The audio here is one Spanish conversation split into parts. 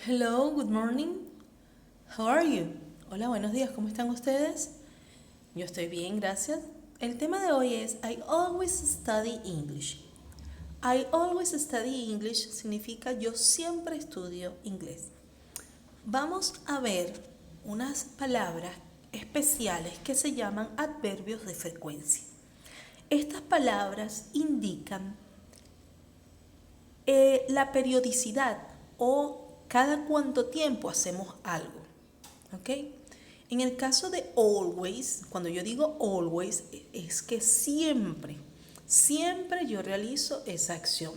Hello, good morning. How are you? Hola, buenos días, ¿cómo están ustedes? Yo estoy bien, gracias. El tema de hoy es I always study English. I always study English significa yo siempre estudio inglés. Vamos a ver unas palabras especiales que se llaman adverbios de frecuencia. Estas palabras indican la periodicidad o cada cuánto tiempo hacemos algo. ¿Ok? En el caso de always, cuando yo digo always, es que siempre yo realizo esa acción.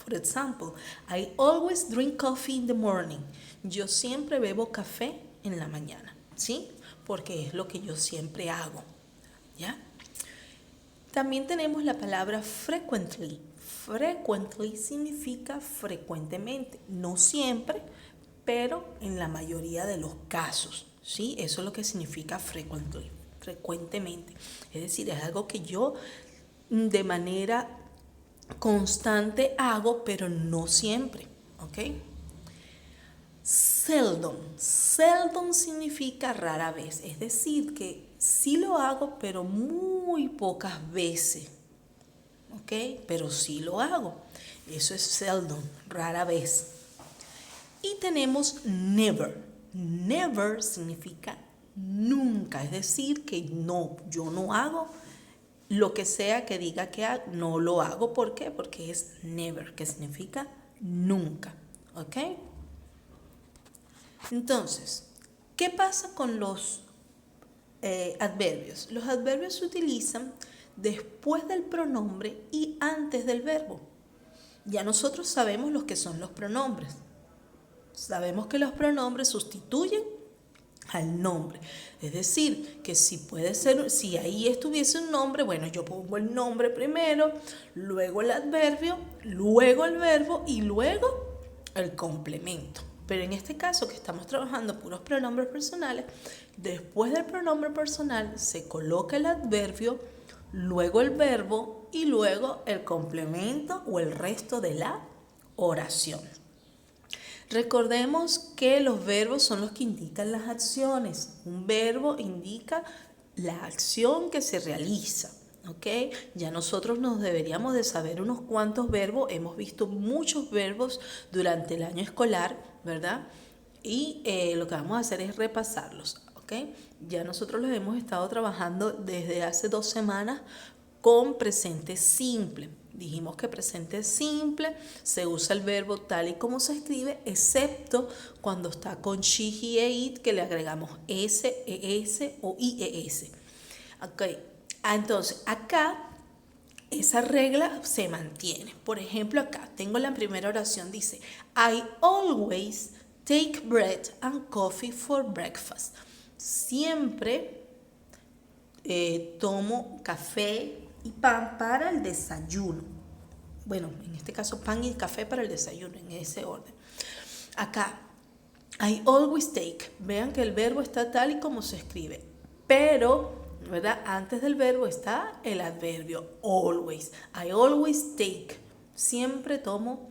For example, I always drink coffee in the morning. Yo siempre bebo café en la mañana, ¿sí? Porque es lo que yo siempre hago, ¿ya? También tenemos la palabra frequently. Frequently significa frecuentemente, no siempre, pero en la mayoría de los casos, ¿sí? Eso es lo que significa frequently, frecuentemente. Es decir, es algo que yo de manera constante hago, pero no siempre, ¿ok? Seldom. Seldom significa rara vez, es decir, que sí lo hago, pero muy pocas veces, ¿ok? Pero sí lo hago. Eso es seldom, rara vez. Y tenemos never. Never significa nunca, es decir, que no, yo no hago lo que sea que diga que hago, no lo hago. ¿Por qué? Porque es never, que significa nunca, ¿ok? Entonces, ¿qué pasa con los adverbios? Los adverbios se utilizan después del pronombre y antes del verbo. Ya nosotros sabemos lo que son los pronombres. Sabemos que los pronombres sustituyen al nombre. Es decir, que si puede ser, si ahí estuviese un nombre, bueno, yo pongo el nombre primero, luego el adverbio, luego el verbo y luego el complemento. Pero en este caso que estamos trabajando puros pronombres personales, después del pronombre personal se coloca el adverbio, luego el verbo y luego el complemento o el resto de la oración. Recordemos que los verbos son los que indican las acciones. Un verbo indica la acción que se realiza, ¿ok? Ya nosotros nos deberíamos de saber unos cuantos verbos. Hemos visto muchos verbos durante el año escolar, ¿verdad? Y lo que vamos a hacer es repasarlos, ¿ok? Ya nosotros los hemos estado trabajando desde hace 2 semanas con presente simple. Dijimos que presente simple se usa el verbo tal y como se escribe, excepto cuando está con she, he, it, que le agregamos s, es o ies. Okay. Entonces, acá esa regla se mantiene. Por ejemplo, acá tengo la primera oración, dice, I always take bread and coffee for breakfast. Siempre tomo café y pan para el desayuno. Bueno, en este caso pan y café para el desayuno, en ese orden. Acá, I always take. Vean que el verbo está tal y como se escribe. Pero, ¿verdad? Antes del verbo está el adverbio always. I always take. Siempre tomo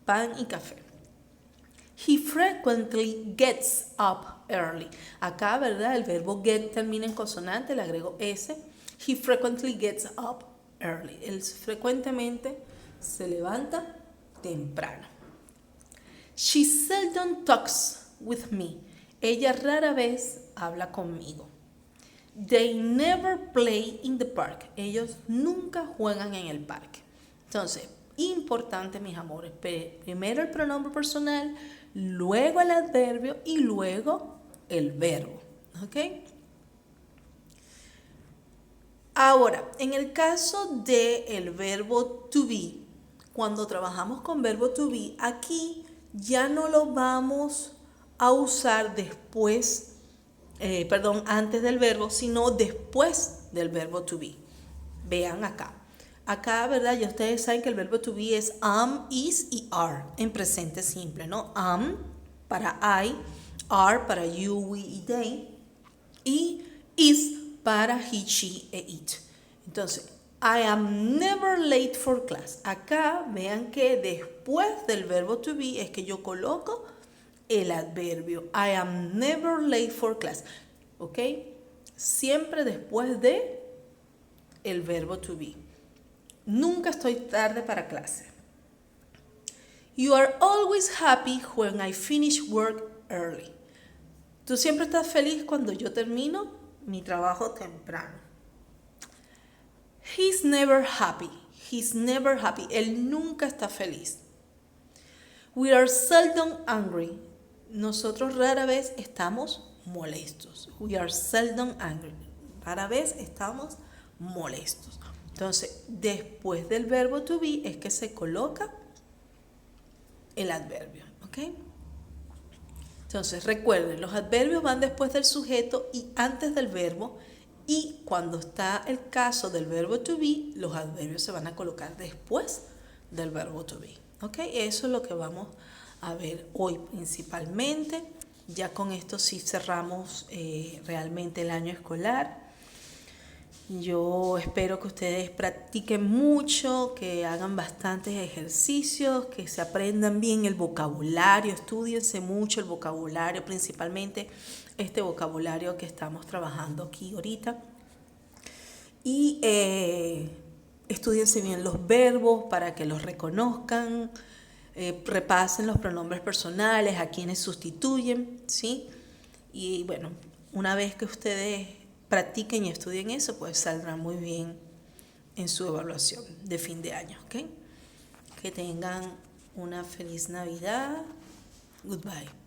pan y café. He frequently gets up early. Acá, ¿verdad? El verbo get termina en consonante, le agrego S. He frequently gets up early. Él frecuentemente se levanta temprano. She seldom talks with me. Ella rara vez habla conmigo. They never play in the park. Ellos nunca juegan en el parque. Entonces, importante, mis amores, primero el pronombre personal, luego el adverbio y luego el verbo. ¿Ok? Ahora, en el caso del verbo to be, cuando trabajamos con verbo to be, aquí ya no lo vamos a usar después, antes del verbo, sino después del verbo to be. Vean acá. Acá, ¿verdad? Ya ustedes saben que el verbo to be es am, is y are en presente simple, ¿no? Am para I, are para you, we y they, y is para he, she e it. Entonces, I am never late for class. Acá vean que después del verbo to be es que yo coloco el adverbio. I am never late for class. ¿Ok? Siempre después de el verbo to be. Nunca estoy tarde para clase. You are always happy when I finish work early. Tú siempre estás feliz cuando yo termino mi trabajo temprano. He's never happy. He's never happy. Él nunca está feliz. We are seldom angry. Nosotros rara vez estamos molestos. We are seldom angry. Rara vez estamos molestos. Entonces, después del verbo to be es que se coloca el adverbio. ¿Ok? Entonces, recuerden, los adverbios van después del sujeto y antes del verbo. Y cuando está el caso del verbo to be, los adverbios se van a colocar después del verbo to be. ¿Ok? Eso es lo que vamos a ver hoy principalmente. Ya con esto sí cerramos realmente el año escolar. Yo espero que ustedes practiquen mucho, que hagan bastantes ejercicios, que se aprendan bien el vocabulario, estudiense mucho el vocabulario, principalmente este vocabulario que estamos trabajando aquí ahorita. Y estudiense bien los verbos para que los reconozcan, repasen los pronombres personales, a quienes sustituyen, ¿sí? Y bueno, una vez que ustedes practiquen y estudien eso, pues saldrán muy bien en su evaluación de fin de año, ¿ok? Que tengan una feliz Navidad. Goodbye.